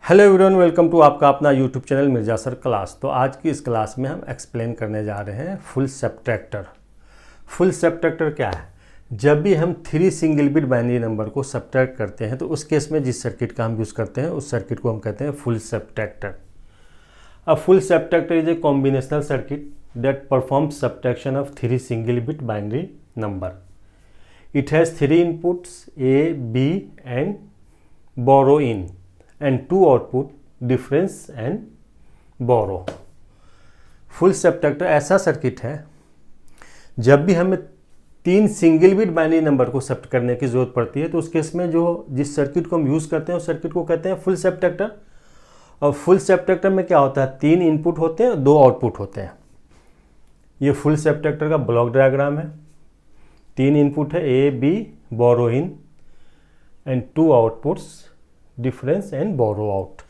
Hello everyone, welcome to आपका अपना YouTube channel Mirza sir class. तो आज की इस क्लास में हम एक्सप्लेन करने जा रहे हैं फुल सब्ट्रैक्टर। फुल सब्ट्रैक्टर क्या है? जब भी हम 3 सिंगल बिट बाइनरी नंबर को सब्ट्रैक्ट करते हैं तो उस केस में जिस सर्किट का हम यूज़ करते हैं उस सर्किट को हम कहते हैं फुल सब्ट्रैक्टर। अब full subtractor is a combinational circuit that performs subtraction of 3 single bit binary number. It has 3 inputs A, B and borrow in and 2 output difference and borrow। Full subtractor ऐसा circuit है जब भी हमें 3 single bit binary number को subtract करने की जरूरत पड़ती है तो उस केस में जिस सर्किट को हम यूज़ करते हैं उस सर्किट को कहते हैं फुल सब्ट्रैक्टर। और फुल सब्ट्रैक्टर में क्या होता है, 3 इनपुट होते हैं, 2 आउटपुट होते हैं। ये फुल सब्ट्रैक्टर का ब्लॉक डायग्राम है। 3 इनपुट है A, B, borrow in and 2 outputs difference and borrow out.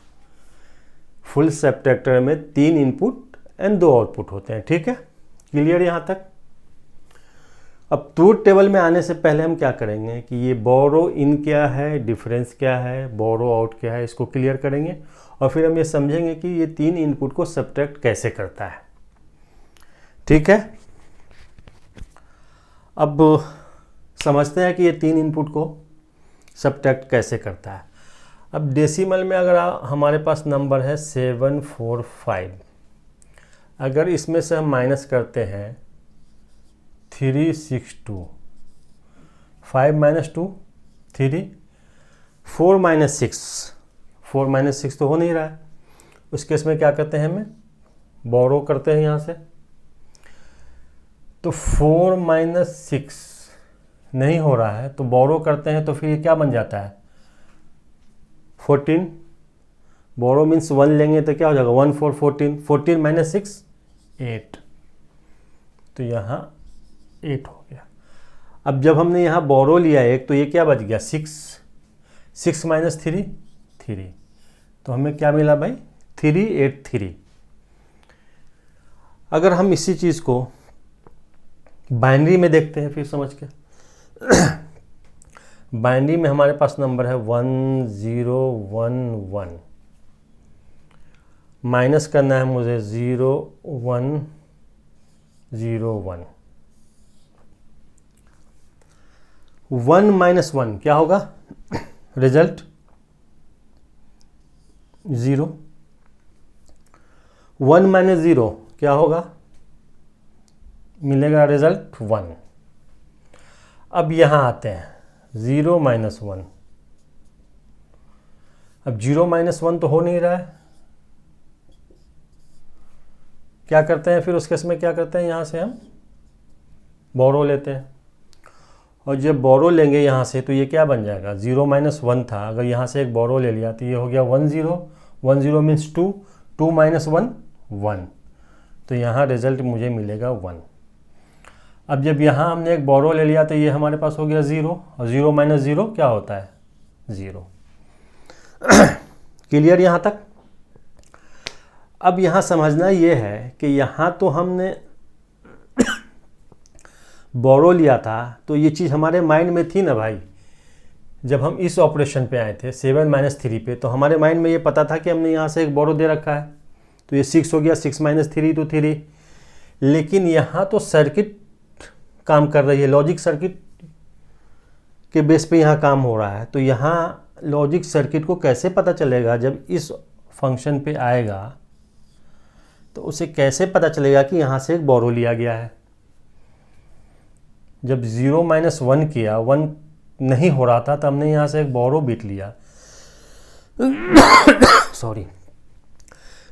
Full subtractor में 3 इनपुट एंड 2 आउटपुट होते हैं। ठीक है, क्लियर यहाँ तक? अब ट्रूथ टेबल में आने से पहले हम क्या करेंगे कि ये बोरो इन क्या है, डिफरेंस क्या है, बोरो आउट क्या है, इसको क्लियर करेंगे और फिर हम ये समझेंगे कि ये 3 इनपुट को सब्ट्रैक्ट कैसे करता है। ठीक है, अब समझते हैं कि ये 3 इनपुट को सब्ट्रैक्ट कैसे करता है। अब डेसिमल में अगर हमारे पास नंबर है 745, अगर इसमें से हम माइनस करते हैं 362, 5 माइनस 2 3, 4 माइनस 6, 4 माइनस 6 तो हो नहीं रहा है। उस केस में क्या करते हैं, हमें बोरो करते हैं यहाँ से। तो 4 माइनस 6 नहीं हो रहा है तो बोरो करते हैं, तो फिर ये क्या बन जाता है 14। बोरो मीन्स 1 लेंगे तो क्या हो जाएगा 1 4 14, 14 माइनस 6 8, तो यहाँ 8 हो गया। अब जब हमने यहाँ बोरो लिया एक तो ये क्या बच गया 6, 6 माइनस 3 3, तो हमें क्या मिला भाई 383। अगर हम इसी चीज़ को बाइनरी में देखते हैं फिर समझ के बाइनरी में हमारे पास नंबर है 1011, माइनस करना है मुझे 0101। 1 माइनस 1 क्या होगा, रिजल्ट 0। 1 माइनस 0 क्या होगा, मिलेगा रिजल्ट 1। अब यहाँ आते हैं 0 माइनस 1। अब 0 माइनस 1 तो हो नहीं रहा है, क्या करते हैं फिर उस केस में क्या करते हैं, यहाँ से हम बोरो लेते हैं और जब बोरो लेंगे यहाँ से तो ये क्या बन जाएगा 0 माइनस 1 था, अगर यहाँ से एक बोरो ले लिया तो ये हो गया 1 0, 1 0 मीन्स 2, 2 माइनस 1 1, तो यहाँ रिजल्ट मुझे मिलेगा 1। अब जब यहाँ हमने एक बोरो ले लिया तो ये हमारे पास हो गया 0 और 0 माइनस 0 क्या होता है 0। क्लियर यहाँ तक? अब यहाँ समझना ये है कि यहाँ तो हमने बोरो लिया था तो ये चीज़ हमारे माइंड में थी ना भाई। जब हम इस ऑपरेशन पे आए थे 7 माइनस 3 पे, तो हमारे माइंड में ये पता था कि हमने यहाँ से एक बोरो दे रखा है तो ये 6 हो गया, 6 माइनस 3 तो 3। लेकिन यहाँ तो सर्किट काम कर रही है, लॉजिक सर्किट के बेस पे यहाँ काम हो रहा है। तो यहाँ लॉजिक सर्किट को कैसे पता चलेगा, जब इस फंक्शन पे आएगा तो उसे कैसे पता चलेगा कि यहाँ से एक बोरो लिया गया है। जब 0 माइनस 1 किया, 1 नहीं हो रहा था तो हमने यहाँ से एक बोरो बिट लिया सॉरी।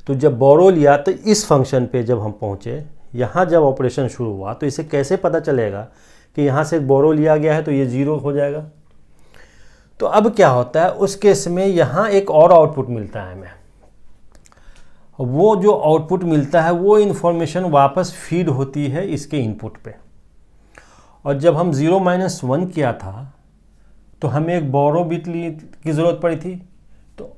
तो जब बोरो लिया तो इस फंक्शन पे जब हम पहुँचे, यहाँ जब ऑपरेशन शुरू हुआ तो इसे कैसे पता चलेगा कि यहाँ से एक बोरो लिया गया है, तो ये 0 हो जाएगा। तो अब क्या होता है उस केस में, यहाँ एक और आउटपुट मिलता है हमें। वो जो आउटपुट मिलता है वो इन्फॉर्मेशन वापस फीड होती है इसके इनपुट पे। और जब हम 0 माइनस 1 किया था तो हमें एक बोरो बिट की ज़रूरत पड़ी थी, तो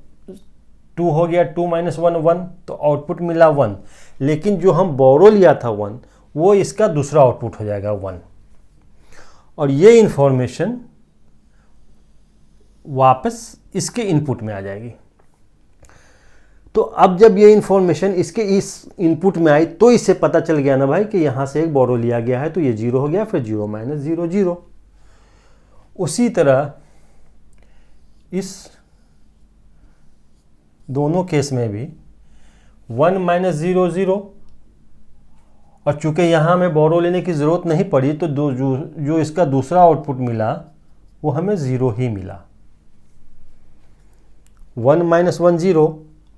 2 हो गया, 2 माइनस 1 1, तो आउटपुट मिला 1। लेकिन जो हम बोरो लिया था 1, वो इसका दूसरा आउटपुट हो जाएगा 1। और ये इंफॉर्मेशन वापस इसके इनपुट में आ जाएगी। तो अब जब ये इन्फॉर्मेशन इसके इस इनपुट में आई तो इससे पता चल गया ना भाई कि यहाँ से एक बोरो लिया गया है, तो ये 0 हो गया, फिर 0 माइनस 0 0। उसी तरह इस दोनों केस में भी 1 माइनस 0 0, और चूंकि यहाँ हमें बोरो लेने की ज़रूरत नहीं पड़ी तो जो इसका दूसरा आउटपुट मिला वो हमें 0 ही मिला। 1 माइनस 1 0,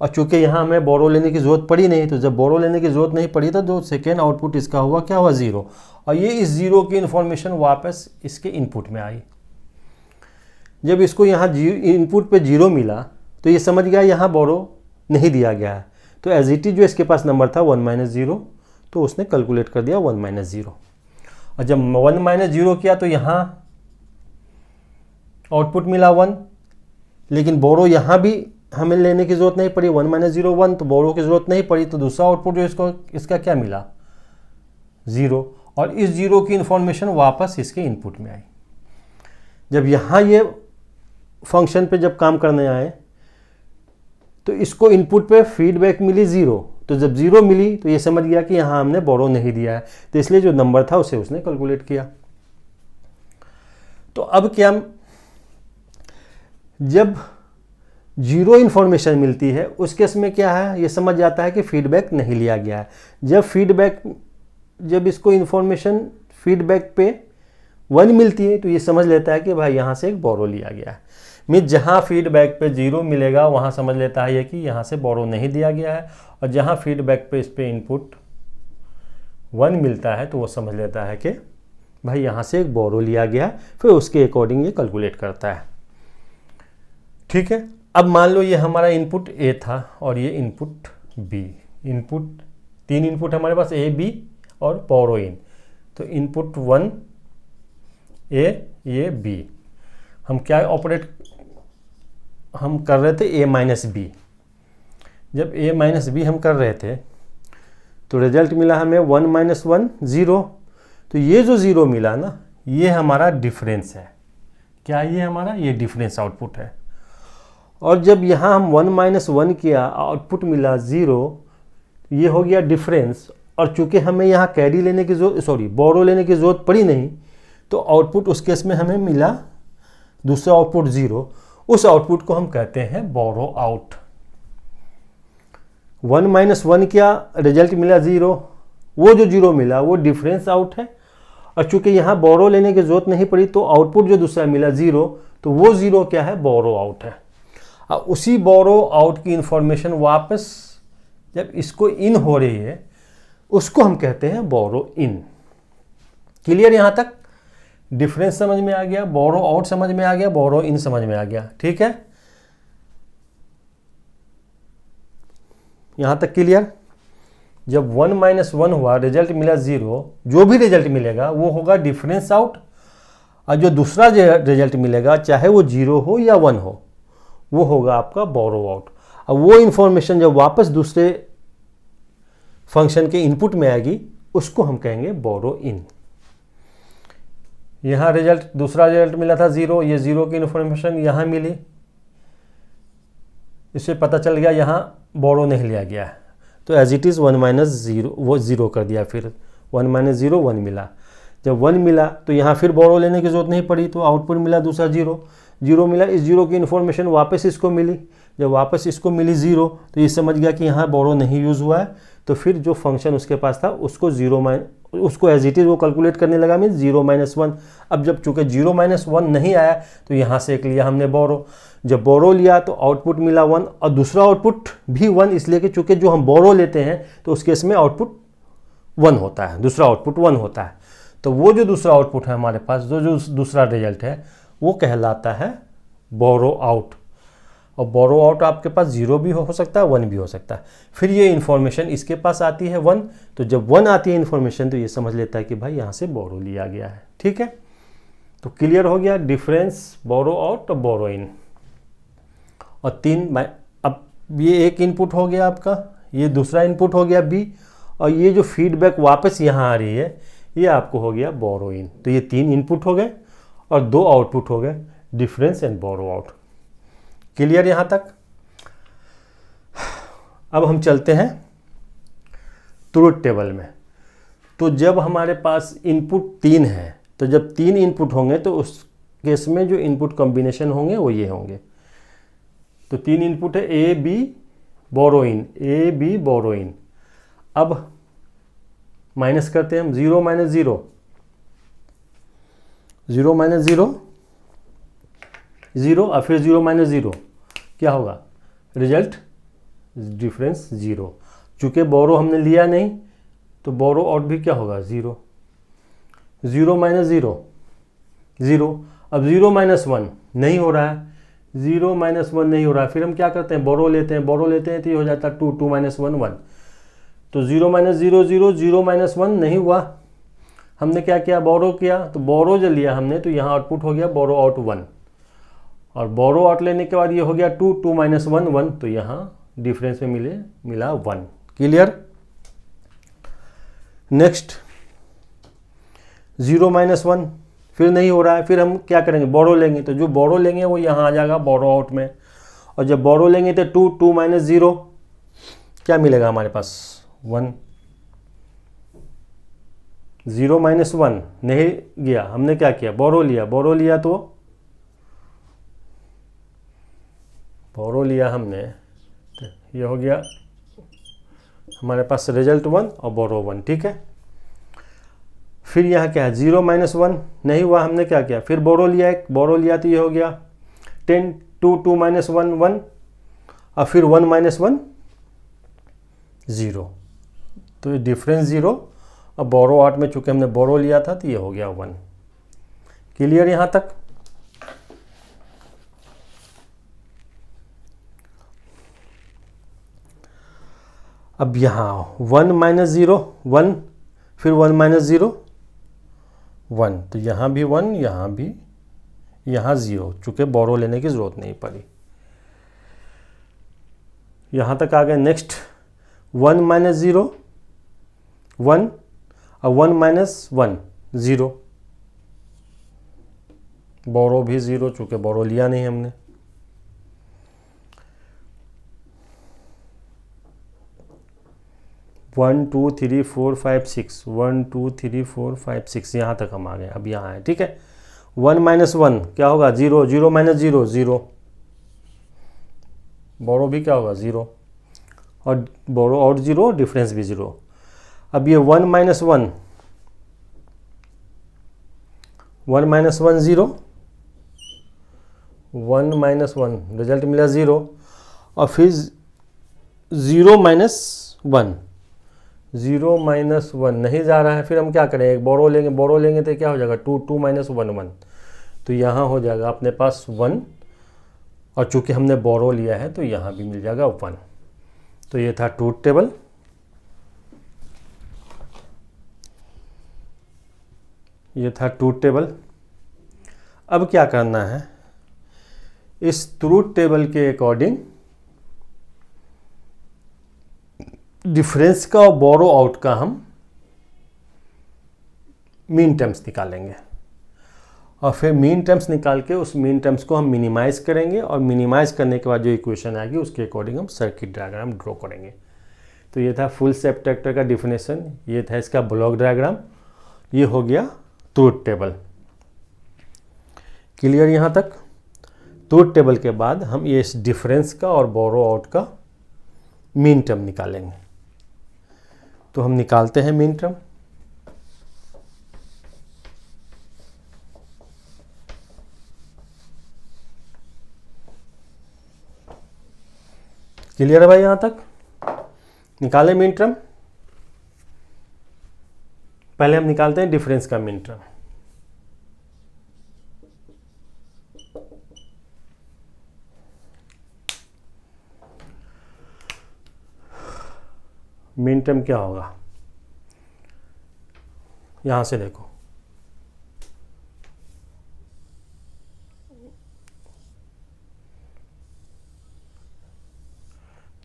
और चूंकि यहाँ हमें बोरो लेने की ज़रूरत पड़ी नहीं, तो जब बोरो लेने की ज़रूरत नहीं पड़ी तो जो सेकेंड आउटपुट इसका हुआ क्या हुआ 0, और ये इस 0 की इन्फॉर्मेशन वापस इसके इनपुट में आई। जब इसको यहाँ इनपुट पे 0 मिला तो ये समझ गया यहाँ बोरो नहीं दिया गया है, तो एज इट इज जो इसके पास नंबर था 1 माइनस 0, तो उसने कैलकुलेट कर दिया 1 माइनस 0। और जब 1 माइनस 0 किया तो यहाँ आउटपुट मिला 1, लेकिन बोरो यहाँ भी हमें लेने की ज़रूरत नहीं पड़ी, 1 माइनस 0 1, तो बोरो की ज़रूरत नहीं पड़ी, तो दूसरा आउटपुट जो इसका क्या मिला 0, और इस 0 की इन्फॉर्मेशन वापस इसके इनपुट में आई। जब यहाँ ये फंक्शन पे जब काम करने आए तो इसको इनपुट पे फीडबैक मिली 0, तो जब 0 मिली तो ये समझ गया कि यहाँ हमने बोरो नहीं दिया है, तो इसलिए जो नंबर था उसे उसने कैलकुलेट किया। तो अब क्या, जब 0 इन्फॉर्मेशन मिलती है उस केस में क्या है, ये समझ जाता है कि फीडबैक नहीं लिया गया है। जब इसको इन्फॉर्मेशन फीडबैक पे 1 मिलती है तो ये समझ लेता है कि भाई यहाँ से एक बोरो लिया गया है। मीन जहाँ फीडबैक पे 0 मिलेगा वहाँ समझ लेता है कि यहाँ से बोरो नहीं दिया गया है, और जहाँ फीडबैक पे इस पे इनपुट 1 मिलता है तो वो समझ लेता है कि भाई यहाँ से एक बोरो लिया गया है, फिर उसके अकॉर्डिंग ये कैलकुलेट करता है। ठीक है, अब मान लो ये हमारा इनपुट A था और ये इनपुट B, इनपुट 3 इनपुट हमारे पास A B और बोरो इन, तो इनपुट 1 A ये B, हम क्या ऑपरेट हम कर रहे थे A माइनस B। जब A माइनस B हम कर रहे थे तो रिजल्ट मिला हमें 1 माइनस 1 0, तो ये जो 0 मिला ना ये हमारा डिफरेंस है। क्या ये हमारा ये डिफरेंस आउटपुट है, और जब यहाँ हम 1 माइनस 1 किया आउटपुट मिला 0, ये हो गया डिफरेंस, और चूंकि हमें यहाँ कैरी लेने की बोरो लेने की ज़रूरत पड़ी नहीं, तो आउटपुट उस केस में हमें मिला दूसरा आउटपुट 0, उस आउटपुट को हम कहते हैं बोरो आउट। 1 माइनस 1 किया रिजल्ट मिला 0, वो जो 0 मिला वो डिफरेंस आउट है, और चूंकि यहाँ बोरो लेने की ज़रूरत नहीं पड़ी तो आउटपुट जो दूसरा मिला 0, तो वो 0 क्या है बोरो आउट है। और उसी बोरो आउट की इंफॉर्मेशन वापस जब इसको इन हो रही है उसको हम कहते हैं बोरो इन। क्लियर यहाँ तक? डिफरेंस समझ में आ गया, बोरो आउट समझ में आ गया, बोरो इन समझ में आ गया। ठीक है, यहां तक क्लियर? जब 1 माइनस 1 हुआ रिजल्ट मिला 0, जो भी रिजल्ट मिलेगा वो होगा डिफरेंस आउट, और जो दूसरा रिजल्ट मिलेगा चाहे वो 0 हो या 1 हो वो होगा आपका बोरो आउट। अब वो इंफॉर्मेशन जब वापस दूसरे फंक्शन के इनपुट में आएगी उसको हम कहेंगे बोरो इन। यहाँ दूसरा रिजल्ट मिला था 0, ये 0 की इन्फॉर्मेशन यहाँ मिली, इससे पता चल गया यहाँ बोरो नहीं लिया गया है, तो एज इट इज़ 1 माइनस 0 वो 0 कर दिया, फिर 1 माइनस 0 1 मिला। जब 1 मिला तो यहाँ फिर बोरो लेने की ज़रूरत नहीं पड़ी, तो आउटपुट मिला दूसरा 0 मिला, इस 0 की इन्फॉर्मेशन वापस इसको मिली। जब वापस इसको मिली 0 तो ये समझ गया कि यहाँ बोरो नहीं यूज़ हुआ है, तो फिर जो फंक्शन उसके पास था उसको एज इट इज़ वो कैलकुलेट करने लगा, मीन 0 माइनस 1। अब जब चूँकि 0 माइनस 1 नहीं आया तो यहाँ से एक लिया हमने बोरो, जब बोरो लिया तो आउटपुट मिला 1, और दूसरा आउटपुट भी 1, इसलिए कि चूँकि जो हम बोरो लेते हैं तो उस केस में आउटपुट 1 होता है, दूसरा आउटपुट 1 होता है। तो वो जो दूसरा आउटपुट है हमारे पास, जो दूसरा रिजल्ट है वो कहलाता है बोरो आउट। और बोरो आउट आपके पास 0 भी हो सकता है, 1 भी हो सकता है। फिर ये इन्फॉर्मेशन इसके पास आती है 1, तो जब 1 आती है इन्फॉर्मेशन तो ये समझ लेता है कि भाई यहाँ से बोरो लिया गया है। ठीक है, तो क्लियर हो गया डिफरेंस, बोरो आउट और बोरो इन। और 3, अब ये एक इनपुट हो गया आपका, ये दूसरा इनपुट हो गया B, और ये जो फीडबैक वापस यहाँ आ रही है ये आपको हो गया बोरो इन। तो ये 3 इनपुट हो गए और 2 आउटपुट हो गए, difference and borrow out. Clear यहाँ तक? अब हम चलते हैं ट्रूथ टेबल में। तो जब हमारे पास इनपुट 3 है, तो जब 3 इनपुट होंगे तो उस केस में जो इनपुट कॉम्बिनेशन होंगे वो ये होंगे। तो 3 इनपुट है A B borrow in, A B borrow इन। अब माइनस करते हैं हम, 0 माइनस 0, 0 माइनस 0 0 और फिर 0 माइनस 0 क्या होगा, रिजल्ट डिफरेंस 0। चूँकि बोरो हमने लिया नहीं तो बोरो आउट भी क्या होगा 0, 0 माइनस 0 0। अब 0 माइनस 1 नहीं हो रहा है, 0 माइनस 1 नहीं हो रहा है, फिर हम क्या करते हैं, बोरो लेते हैं, बोरो लेते हैं तो ये हो जाता है 2, 2 माइनस 1 1। तो 0 माइनस 0 0, 0 माइनस 1 नहीं हुआ, हमने क्या किया, बोरो किया। तो बोरो जो लिया हमने तो यहाँ आउटपुट हो गया बोरो आउट 1, और बोरो आउट लेने के बाद ये हो गया 2, 2 माइनस 1 1, तो यहाँ डिफरेंस में मिला 1। क्लियर। नेक्स्ट 0 माइनस 1 फिर नहीं हो रहा है, फिर हम क्या करेंगे, बोरो लेंगे। तो जो बोरो लेंगे वो यहाँ आ जाएगा बोरो आउट में, और जब बोरो लेंगे तो 2, 2 माइनस 0 क्या मिलेगा हमारे पास 1। 0 माइनस 1 नहीं गया, हमने क्या किया, बोरो लिया, बोरो लिया तो बोरो लिया हमने, तो ये हो गया हमारे पास रिजल्ट 1 और बोरो 1। ठीक है। फिर यहाँ क्या है, 0 माइनस 1 नहीं हुआ, हमने क्या किया, फिर बोरो लिया, एक बोरो लिया तो ये हो गया 10, 2, 2 माइनस 1 1, और फिर 1 माइनस 1 0। तो ये डिफरेंस 0, और बोरो आउट में चूँकि हमने बोरो लिया था तो ये हो गया 1। क्लियर यहाँ तक। अब यहाँ 1 माइनस 0 1, फिर 1 माइनस 0 1, तो यहाँ भी 1, यहाँ भी, यहाँ 0, चूँकि बोरो लेने की ज़रूरत नहीं पड़ी। यहाँ तक आ गए। नेक्स्ट 1 माइनस 0 1, और 1 माइनस 1 0, बोरो भी 0, चूँकि बोरो लिया नहीं हमने। One two three four five six, 1 2 3 4 5 6, यहाँ तक हम आ गए। अब यहाँ है। ठीक है। 1 माइनस 1 क्या होगा, 0, 0 माइनस 0 0, बोरो भी क्या होगा 0, और बोरो और 0, डिफरेंस भी 0। अब ये 1 माइनस 1 1 माइनस 1 0, 1 माइनस 1 रिजल्ट मिला 0, और फिर 0 माइनस 1 0 माइनस 1 नहीं जा रहा है, फिर हम क्या करें, एक बोरो लेंगे, बोरो लेंगे तो क्या हो जाएगा 2, 2 माइनस 1 1, तो यहाँ हो जाएगा अपने पास 1, और चूँकि हमने बोरो लिया है तो यहाँ भी मिल जाएगा 1। तो ये था ट्रूथ टेबल। ये था ट्रूथ टेबल। अब क्या करना है, इस ट्रूथ टेबल के अकॉर्डिंग डिफरेंस का और बोरो आउट का हम मीन टर्म्स निकालेंगे, और फिर मीन टर्म्स निकाल के उस मीन टर्म्स को हम मिनिमाइज करेंगे, और मिनिमाइज करने के बाद जो इक्वेशन आएगी उसके अकॉर्डिंग हम सर्किट डायग्राम ड्रॉ करेंगे। तो ये था फुल सेप्टेक्टर का डिफिनेशन, ये था इसका ब्लॉक डायग्राम, ये हो गया ट्रूथ टेबल। क्लियर यहाँ तक। ट्रूथ टेबल के बाद हम ये इस डिफरेंस का और बोरो आउट का मीन टर्म निकालेंगे। तो हम निकालते हैं मीन टर्म। क्लियर है भाई यहाँ तक। निकालें मीन टर्म। पहले हम निकालते हैं डिफरेंस का मीन टर्म। मीन टर्म क्या होगा, यहां से देखो,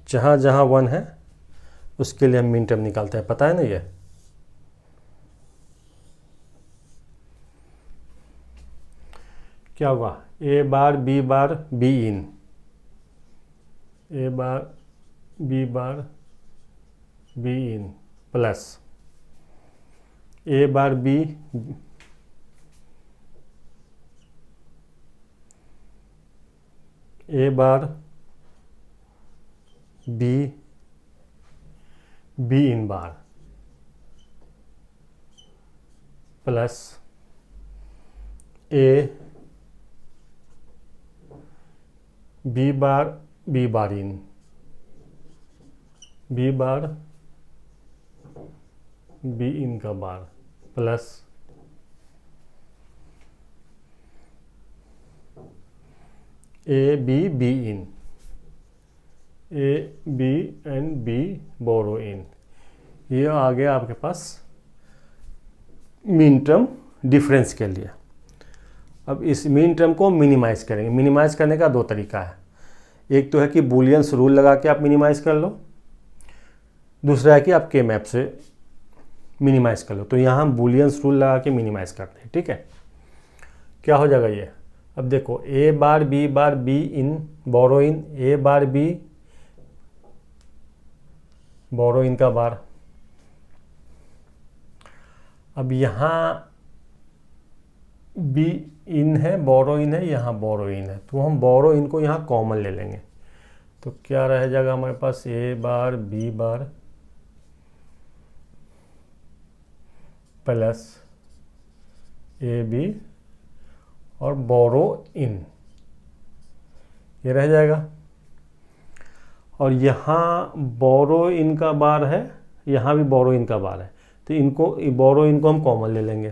जहां जहां 1 है उसके लिए हम मीन टर्म निकालते हैं, पता है ना। ये क्या हुआ, A bar B in, A bar B bar B in plus A bar B A bar B B in bar plus A B bar in B bar B in का bar plus A B in A B and B borrow in. ये आ गया आपके पास mean term difference के लिए। अब इस mean term को मिनिमाइज करेंगे। मिनिमाइज करने का दो तरीका है, एक तो है कि बूलियंस रूल लगा के आप मिनिमाइज कर लो, दूसरा है कि आप के मैप से मिनिमाइज कर लो। तो यहाँ हम बूलियंस रूल लगा के मिनिमाइज करते हैं, ठीक है। क्या हो जाएगा ये, अब देखो ए bar B in borrow in, A bar B borrow in का बार। अब यहाँ बी इन है, बोरो इन है, यहाँ बोरो इन है, तो हम बोरो इन को यहाँ कॉमन ले लेंगे। तो क्या रह जाएगा हमारे पास, A bar B bar plus A B और बोरो इन, ये रह जाएगा। और यहाँ बोरो इन का बार है, यहाँ भी बोरो इन का बार है, तो इनको बोरो इन को हम कॉमन ले लेंगे।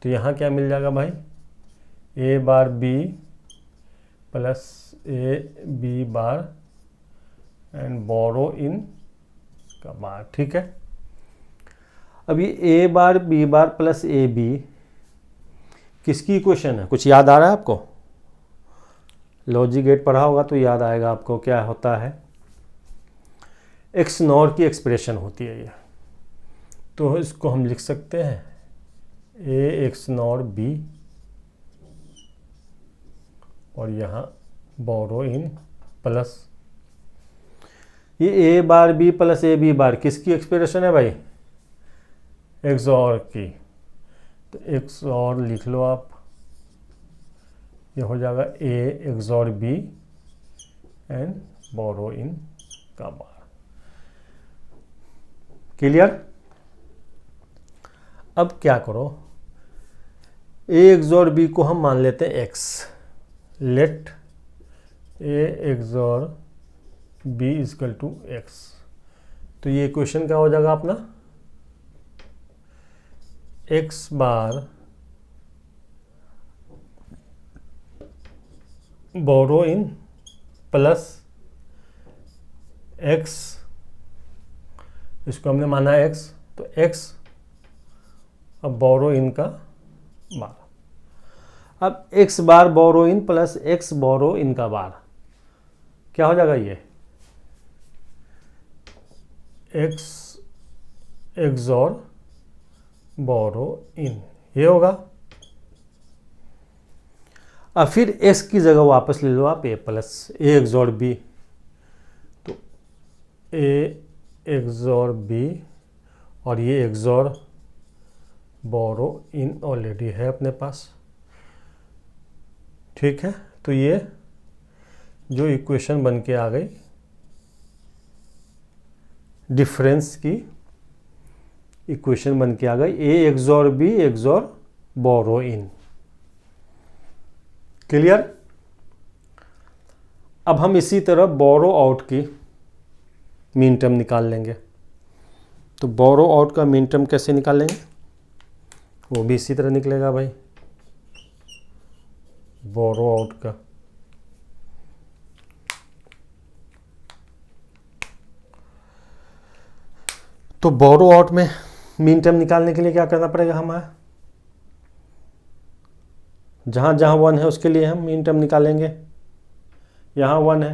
तो यहाँ क्या मिल जाएगा भाई, A bar B plus A B bar and borrow in का बार, ठीक है। अब ये A bar B bar plus A B किसकी इक्वेशन है, कुछ याद आ रहा है आपको? लॉजिक गेट पढ़ा होगा तो याद आएगा आपको। क्या होता है, एक्स नॉर की एक्सप्रेशन होती है ये। तो इसको हम लिख सकते हैं ए एक्स नॉर बी और यहाँ बोरो इन प्लस ये A bar B plus A B bar किसकी एक्सप्रेशन है भाई, एक्स और की। तो एक्स और लिख लो आप, ये हो जाएगा ए एक्स और बी एंड बोरो इन का बार। क्लियर? अब क्या करो, ए एक्स और बी को हम मान लेते हैं एक्स। लेट ए एक्स और बी इजकल टू एक्स। तो ये इक्वेशन क्या हो जाएगा अपना, x bar borrow in plus x, इसको हमने माना एक्स, तो एक्स अब बोरो इन का बार। अब x bar borrow in plus x borrow in का बार क्या हो जाएगा, ये एक्स एक्स और बोरो इन, ये होगा। अब फिर एक्स की जगह वापस ले लो आप ए प्लस ए एक्स और बी। तो ए एक्स और बी और ये एक्स और बोरो इन ऑलरेडी है अपने पास, ठीक है। तो ये जो इक्वेशन बन के आ गई डिफरेंस की इक्वेशन बन के आ गई, ए एक्स और बी एक्स और बोरो इन। क्लियर? अब हम इसी तरह बोरो आउट की मीन टर्म निकाल लेंगे। तो बोरो आउट का मीन टर्म कैसे निकालेंगे, वो भी इसी तरह निकलेगा भाई, बोरो आउट का। तो बोरो आउट में मीन टर्म निकालने के लिए क्या करना पड़ेगा हमें, जहाँ जहाँ वन है उसके लिए हम मीन टर्म निकालेंगे। यहाँ वन है,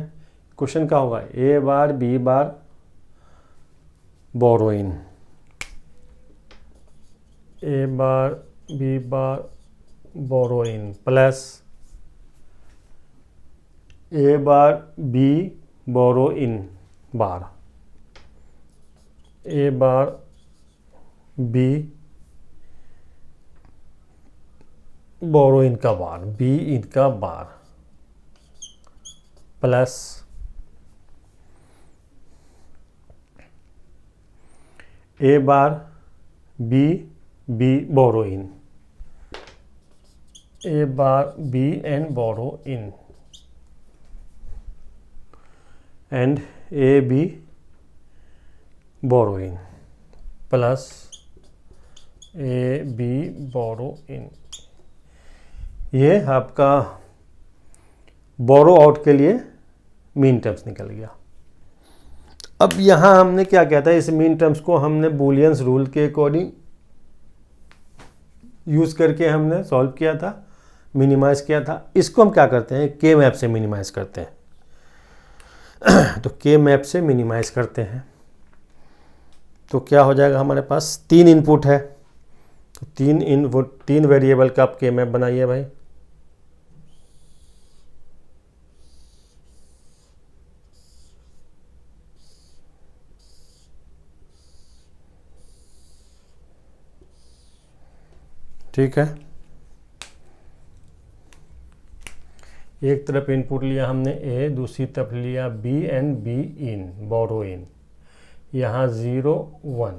क्वेश्चन क्या होगा, A bar B bar borrow in, A bar B bar borrow in plus A bar B borrow in bar. A bar B borrow in का बार, बी इनका bar plus A bar B B borrow in, A bar B and borrow in and A B borrow in plus A B borrow in. ये आपका borrow out के लिए mean terms निकल गया। अब यहाँ हमने क्या किया था, इस मीन टर्म्स को हमने बूलियंस रूल के अकॉर्डिंग यूज़ करके हमने सॉल्व किया था, मिनिमाइज किया था। इसको हम क्या करते हैं, के मैप से मिनिमाइज करते हैं। तो के मैप से मिनिमाइज करते हैं तो क्या हो जाएगा, हमारे पास 3 इनपुट है तो 3 इनपुट 3 वेरिएबल का आप के मैप बनाइए भाई। ठीक है, एक तरफ इनपुट लिया हमने ए, दूसरी तरफ लिया बी एंड बी इन बोरो इन। यहाँ 0 1,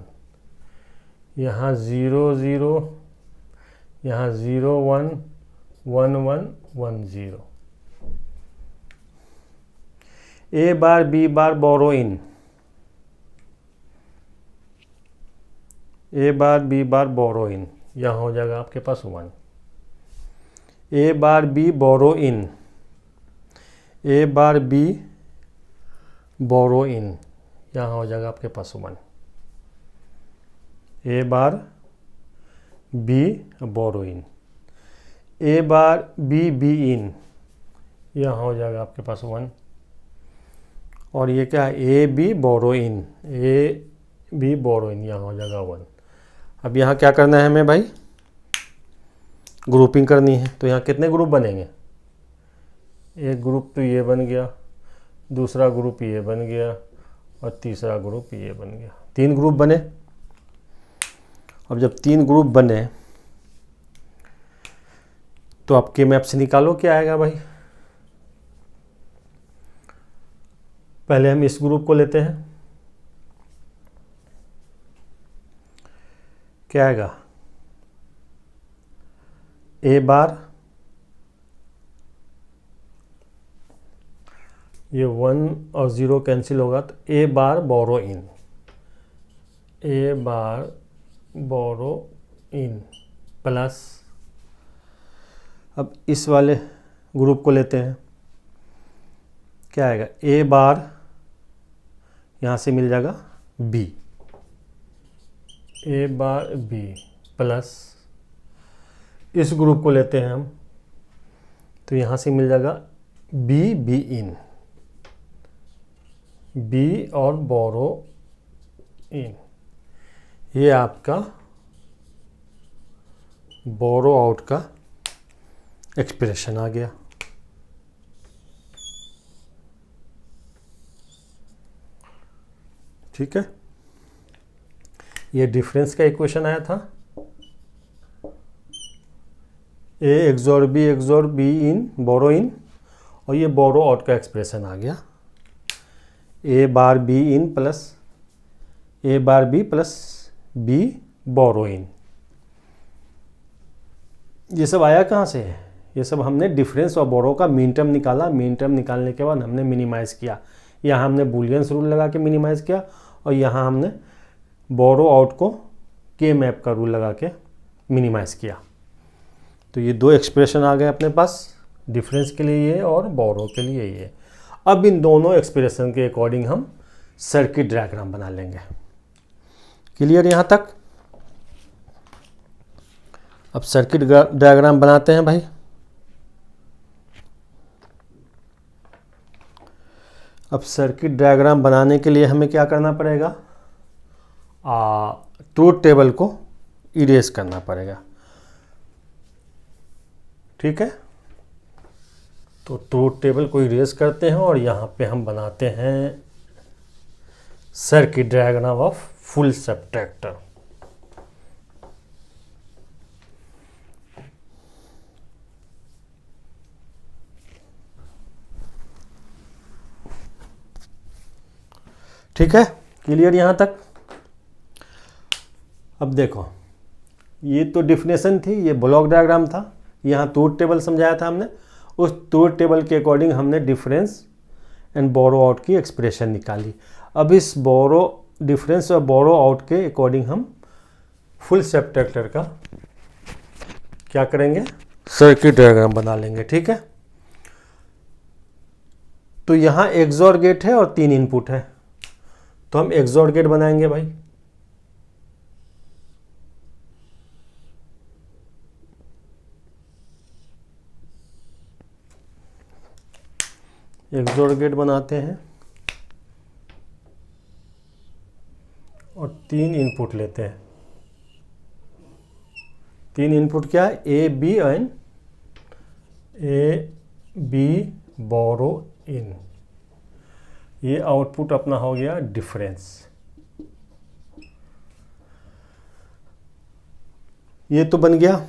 यहाँ 0 0, यहाँ 0 1 1 1 1 0। ए bar B bar borrow in, A bar B bar borrow इन, यहाँ हो जाएगा आपके पास 1। A bar B borrow in, A bar B borrow इन, यहाँ हो जाएगा आपके पास 1। A bar B borrow in, A bar B B in, यहाँ हो जाएगा आपके पास 1। और ये क्या है, A B borrow in, A B borrow इन, यहाँ हो जाएगा 1। अब यहाँ क्या करना है हमें भाई, ग्रुपिंग करनी है। तो यहाँ कितने ग्रुप बनेंगे, एक ग्रुप तो ये बन गया, दूसरा ग्रुप ये बन गया और तीसरा ग्रुप ये बन गया। 3 ग्रुप बने। अब जब 3 ग्रुप बने तो आपके मैप से निकालो क्या आएगा भाई। पहले हम इस ग्रुप को लेते हैं, क्या आएगा, ए बार, ये 1 और 0 कैंसिल होगा तो ए बार borrow in, A bar borrow in plus, अब इस वाले ग्रुप को लेते हैं, क्या आएगा, ए बार यहाँ से मिल जाएगा B, A bar B plus, इस ग्रुप को लेते हैं हम तो यहाँ से मिल जाएगा बी बी इन, बी और बोरो इन। ये आपका बोरो आउट का एक्सप्रेशन आ गया। ठीक है, ये डिफरेंस का इक्वेशन आया था, ए एक्सोर बी इन बोरो इन, और ये बोरो आउट का एक्सप्रेशन आ गया, A bar B in plus A bar B plus B borrow in. ये सब आया कहाँ से, ये सब हमने डिफरेंस और बोरो का मीन टर्म निकाला। मीन टर्म निकालने के बाद हमने मिनिमाइज़ किया, यहाँ हमने बूलियंस रूल लगा के मिनिमाइज़ किया और यहाँ हमने बोरो आउट को के मैप का रूल लगा के मिनिमाइज़ किया। तो ये 2 एक्सप्रेशन आ गए अपने पास, डिफरेंस के लिए ये और बोरो के लिए ये। अब इन दोनों एक्सप्रेशन के अकॉर्डिंग हम सर्किट डायग्राम बना लेंगे। क्लियर यहाँ तक। अब सर्किट डायग्राम बनाते हैं भाई। अब सर्किट डायग्राम बनाने के लिए हमें क्या करना पड़ेगा, ट्रूथ टेबल को इरेज करना पड़ेगा। ठीक है, तो ट्रूथ टेबल को इरेज करते हैं और यहाँ पे हम बनाते हैं circuit diagram of full subtractor. ठीक है, क्लियर यहाँ तक। अब देखो, ये तो डिफिनेशन थी, ये ब्लॉक डायग्राम था, यहाँ ट्रूथ टेबल समझाया था हमने। उस ट्रूथ टेबल के अकॉर्डिंग हमने डिफरेंस एंड बोरो आउट की एक्सप्रेशन निकाली। अब इस बोरो डिफरेंस और बोरो आउट के अकॉर्डिंग हम फुल सब्ट्रैक्टर का क्या करेंगे, सर्किट डायग्राम बना लेंगे। ठीक है, तो यहाँ एक्सॉर गेट है और 3 इनपुट है, तो हम एक्सॉर गेट बनाएंगे भाई। एक्सॉर गेट बनाते हैं और 3 इनपुट लेते हैं। 3 इनपुट क्या है, A B and A B borrow in. ये आउटपुट अपना हो गया डिफरेंस। ये तो बन गया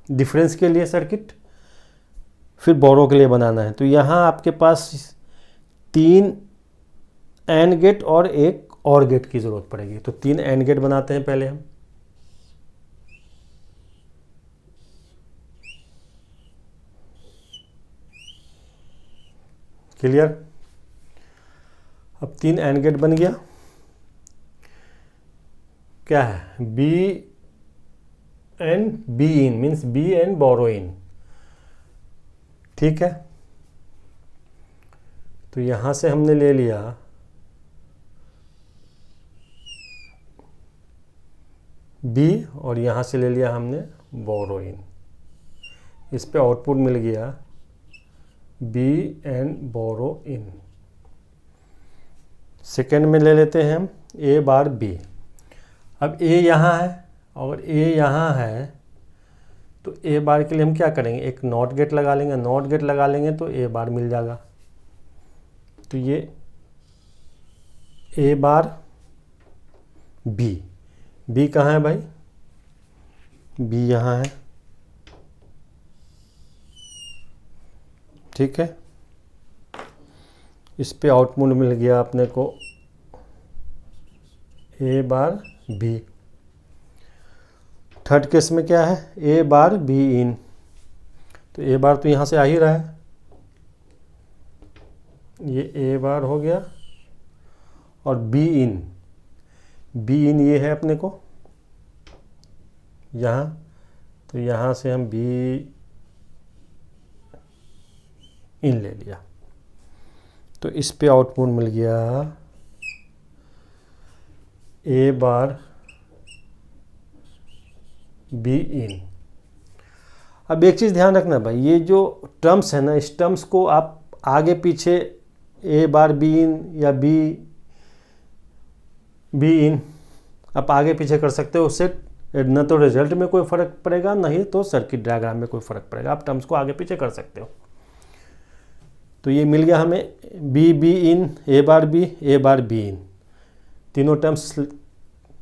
डिफरेंस के लिए सर्किट। फिर बोरो के लिए बनाना है, तो यहाँ आपके पास 3 एंड गेट और एक और गेट की जरूरत पड़ेगी। तो 3 एंड गेट बनाते हैं पहले हम। क्लियर। अब 3 एंड गेट बन गया। क्या है, B and B in means B and borrow in. ठीक है, तो यहां से हमने ले लिया बी और यहां से ले लिया हमने बोरो इन। इस पे आउटपुट मिल गया B and borrow in. Second में ले लेते हैं हम ए बार बी। अब ए यहाँ है और ए यहाँ है, तो ए बार के लिए हम क्या करेंगे, एक नॉट गेट लगा लेंगे। नॉट गेट लगा लेंगे तो ए बार मिल जाएगा। तो ये ए बार बी, बी कहाँ है भाई, बी यहाँ है। ठीक है, इस पे आउटपुट मिल गया अपने को ए बार बी। थर्ड केस में क्या है, ए बार बी इन। तो ए बार तो यहाँ से आ ही रहा है, ये ए बार हो गया। और बी इन, बी इन ये है अपने को यहाँ, तो यहाँ से हम बी इन ले लिया। तो इस पे आउटपुट मिल गया ए बार बी इन। अब एक चीज़ ध्यान रखना भाई, ये जो टर्म्स है ना, इस टर्म्स को आप आगे पीछे ए बार बी इन या बी इन आप आगे पीछे कर सकते हो। उससे न तो रिजल्ट में कोई फ़र्क पड़ेगा, ना ही तो सर्किट डायग्राम में कोई फ़र्क पड़ेगा। आप टर्म्स को आगे पीछे कर सकते हो। तो ये मिल गया हमें B in, A bar B इन, तीनों टर्म्स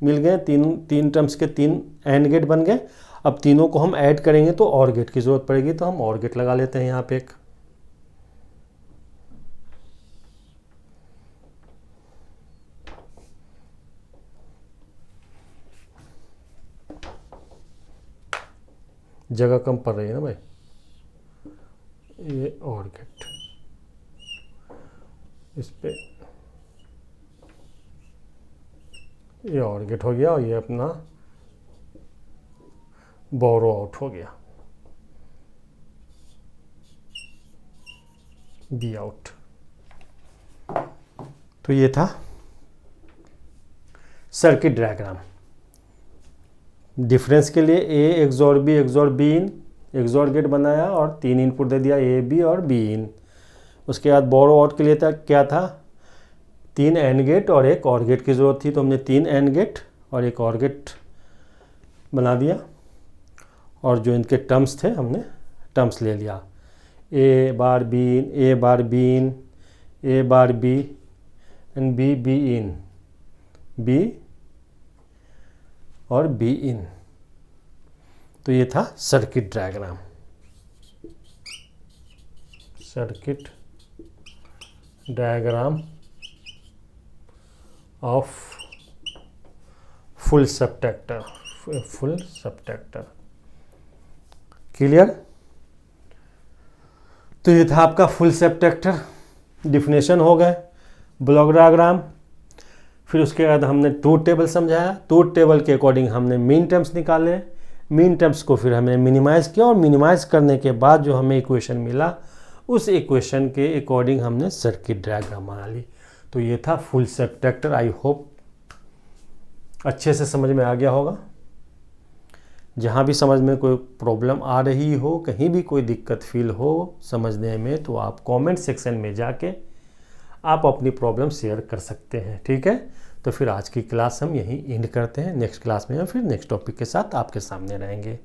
मिल गए। तीन टर्म्स के 3 एंड गेट बन गए। अब तीनों को हम ऐड करेंगे तो और गेट की ज़रूरत पड़ेगी, तो हम और गेट लगा लेते हैं यहाँ पे एक। जगह कम पड़ रही है ना भाई, ये और गेट इस पे, ये और गेट हो गया और ये अपना बोरो आउट हो गया, बी आउट। तो ये था सर्किट डायग्राम। डिफरेंस के लिए A XOR B in, XOR gate बनाया और 3 इनपुट दे दिया ए बी और बी इन। उसके बाद बोरो आउट के लिए था क्या था, 3 एंड गेट और एक और गेट की ज़रूरत थी, तो हमने 3 एंड गेट और एक और गेट बना दिया। और जो इनके टर्म्स थे हमने टर्म्स ले लिया, A bar B in, A bar B in, A bar B and B in, B और बी इन। तो ये था circuit diagram, circuit diagram of full subtractor, full subtractor. Clear? तो ये था आपका फुल सबट्रैक्टर। डिफिनेशन हो गए, ब्लॉक डायग्राम, फिर उसके बाद हमने ट्रूथ टेबल समझाया। ट्रूथ टेबल के अकॉर्डिंग हमने मीन टर्म्स निकाले, मीन टर्म्स को फिर हमने मिनिमाइज किया और मिनिमाइज करने के बाद जो हमें इक्वेशन मिला उस इक्वेशन के अकॉर्डिंग हमने सर्किट डायग्राम बना ली। तो ये था फुल सबट्रैक्टर। आई होप अच्छे से समझ में आ गया होगा। जहाँ भी समझ में कोई प्रॉब्लम आ रही हो, कहीं भी कोई दिक्कत फील हो समझने में, तो आप कमेंट सेक्शन में जाके आप अपनी प्रॉब्लम शेयर कर सकते हैं। ठीक है, तो फिर आज की क्लास हम यहीं एंड करते हैं। नेक्स्ट क्लास में हम फिर नेक्स्ट टॉपिक के साथ आपके सामने रहेंगे।